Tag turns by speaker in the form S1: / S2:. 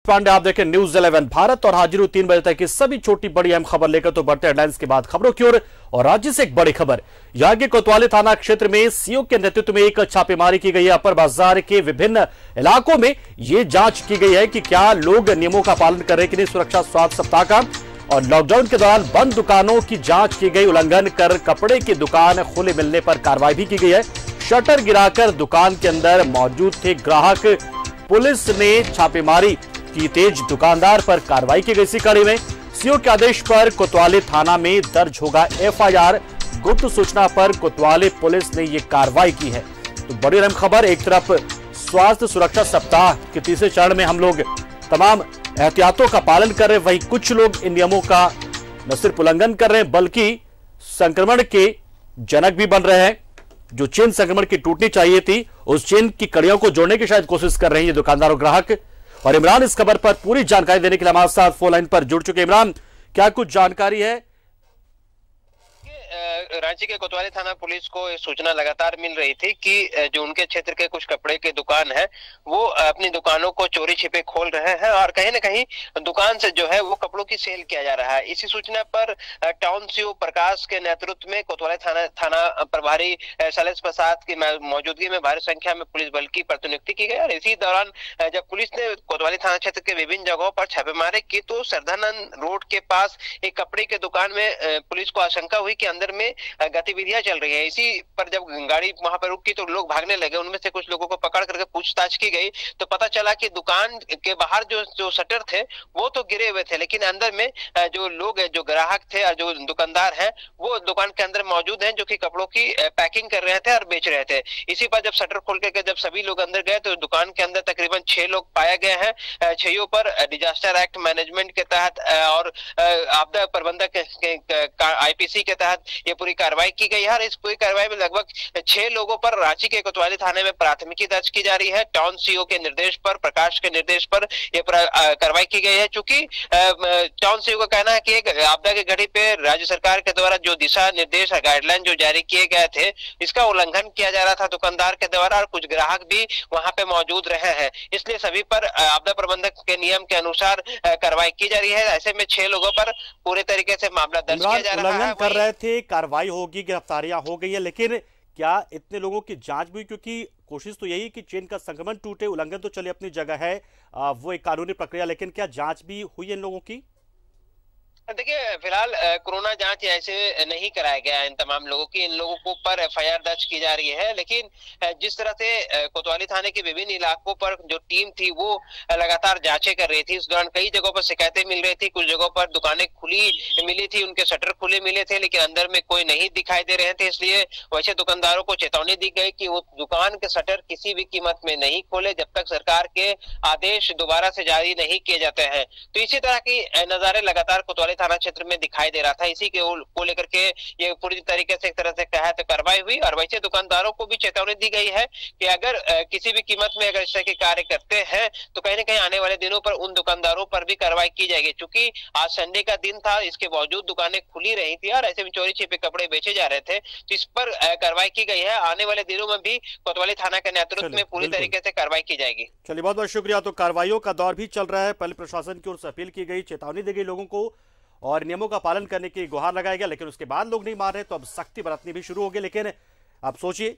S1: पांडे, आप देखें न्यूज 11 भारत और हाजिर 3 बजे तक की सभी छोटी बड़ी अहम खबर लेकर तो बढ़ते हेडलाइंस के बाद खबरों की ओर। और राज्य से एक बड़ी खबर, यहां के कोतवाली थाना क्षेत्र में सीओ के नेतृत्व में एक छापेमारी की गई है। अपर बाजार के विभिन्न इलाकों में यह जांच की गई है कि क्या लोग नियमों का पालन कर रहे हैं कि नहीं। सुरक्षा स्वास्थ्य सप्ताह का और लॉकडाउन के दौरान बंद दुकानों की जांच की गई। उल्लंघन कर कपड़े की दुकान खुले मिलने पर कार्रवाई भी की गई है। शटर गिराकर दुकान के अंदर मौजूद थे ग्राहक। पुलिस ने छापेमारी की तेज, दुकानदार पर कार्रवाई की गई। इसी कड़ी में सीओ के आदेश पर कोतवाली थाना में दर्ज होगा एफआईआर। गुप्त सूचना पर कोतवाली पुलिस ने यह कार्रवाई की है। तो बड़ी अहम खबर, एक तरफ स्वास्थ्य सुरक्षा सप्ताह के तीसरे चरण में हम लोग तमाम एहतियातों का पालन कर रहे हैं, वहीं कुछ लोग इन नियमों का न सिर्फ उल्लंघन कर रहे हैं बल्कि संक्रमण के जनक भी बन रहे हैं। जो चेन संक्रमण की टूटनी चाहिए थी, उस चेन की कड़ियों को जोड़ने की शायद कोशिश कर रहे हैं ये दुकानदार और ग्राहक। और इमरान इस खबर पर पूरी जानकारी देने के लिए हमारे साथ फोन लाइन पर जुड़ चुके। इमरान, क्या कुछ जानकारी है?
S2: रांची के कोतवाली थाना पुलिस को सूचना लगातार मिल रही थी कि जो उनके क्षेत्र के कुछ कपड़े के दुकान है वो अपनी दुकानों को चोरी छिपे खोल रहे हैं और कहीं न कहीं दुकान से जो है वो कपड़ों की सेल किया जा रहा है। इसी सूचना पर टाउन सीओ प्रकाश के नेतृत्व में कोतवाली थाना प्रभारी शैलेश प्रसाद की मौजूदगी में भारी संख्या में पुलिस बल की प्रतिनियुक्ति की गई। और इसी दौरान जब पुलिस ने कोतवाली थाना क्षेत्र के विभिन्न जगहों पर छापेमारी की तो सरदानंद रोड के पास एक कपड़े के दुकान में पुलिस को आशंका हुई कि अंदर में गतिविधियां चल रही है। इसी पर जब गाड़ी वहां पर रुकी तो लोग भागने लगे। उनमें से कुछ लोगों को पकड़ करके पूछताछ की गई तो पता चला कि दुकान के बाहर जो शटर थे वो तो गिरे हुए थे, लेकिन अंदर में जो लोग जो ग्राहक थे और जो दुकानदार हैं वो दुकान के अंदर मौजूद हैं, जो कि कपड़ों की पैकिंग कर रहे थे और बेच रहे थे। इसी पर जब शटर खोल के जब सभी लोग अंदर गए तो दुकान के अंदर तकरीबन 6 लोग पाए गए हैं। 6 पर डिजास्टर एक्ट मैनेजमेंट के तहत और आपदा प्रबंधक आईपीसी के तहत ये पूरी कार्रवाई की गई है। और इस पूरी कार्रवाई में लगभग 6 लोगों पर रांची के कोतवाली थाने में प्राथमिकी दर्ज की जा रही है। टाउन सीओ के निर्देश पर, प्रकाश के निर्देश पर ये कार्रवाई की गई है। चूंकि टाउन सीओ का कहना है कि एक आपदा की घड़ी पे राज्य सरकार के द्वारा जो दिशा निर्देश और गाइडलाइन जो जारी किए गए थे इसका उल्लंघन किया जा रहा था दुकानदार के द्वारा और कुछ ग्राहक भी वहां पे मौजूद रहे हैं। इसलिए सभी पर आपदा प्रबंधक के नियम के अनुसार कार्रवाई की जा रही है। ऐसे में 6 लोगों पर पूरे तरीके से मामला दर्ज किया जा रहा है।
S1: कर रहे थे, कार्रवाई होगी, गिरफ्तारियां हो गई है, लेकिन क्या इतने लोगों की जांच भी? क्योंकि कोशिश तो यही कि चेन का संक्रमण टूटे। उल्लंघन तो चले अपनी जगह है, वो एक कानूनी प्रक्रिया, लेकिन क्या जांच भी हुई है इन लोगों की?
S2: देखिए, फिलहाल कोरोना जांच ऐसे नहीं कराया गया इन तमाम लोगों की। इन लोगों को पर एफआईआर दर्ज की जा रही है, लेकिन जिस तरह से कोतवाली थाने के विभिन्न इलाकों पर जो टीम थी वो लगातार जांचें कर रही थी। इस दौरान कई जगहों पर शिकायतें मिल रही थी, कुछ जगहों पर दुकानें खुली मिली थी, उनके शटर खुले मिले थे, लेकिन अंदर में कोई नहीं दिखाई दे रहे थे। इसलिए वैसे दुकानदारों को चेतावनी दी गई कि वो दुकान के शटर किसी भी कीमत में नहीं खोले जब तक सरकार के आदेश दोबारा से जारी नहीं किए जाते हैं। तो इसी तरह की नजारे लगातार कोतवाली थाना क्षेत्र में दिखाई दे रहा था। इसी के को लेकर के ये पूरी तरीके से एक तरह से कहा तो कार्रवाई हुई। और वैसे दुकानदारों को भी चेतावनी दी गई है कि अगर किसी भी कीमत में अगर इस तरह के कार्य करते हैं तो कहीं ना कहीं आने वाले दिनों पर उन दुकानदारों पर भी कार्रवाई की जाएगी। चूंकि आज संडे का दिन था, इसके बावजूद दुकानें खुली रही थी और ऐसे में चोरी छिपे कपड़े बेचे जा रहे थे, तो इस पर कार्रवाई की गई है। आने वाले दिनों में भी कोतवाली थाना के नेतृत्व में पूरी तरीके से कार्रवाई की जाएगी।
S1: चलिए, बहुत बहुत शुक्रिया। तो कार्रवाइयों का दौर भी चल रहा है। पहले प्रशासन की ओर से अपील की गई, चेतावनी दी गई लोगों को और नियमों का पालन करने की गुहार लगाया गया, लेकिन उसके बाद लोग नहीं मान रहे तो अब सख्ती बरतनी भी शुरू होगी। लेकिन अब सोचिए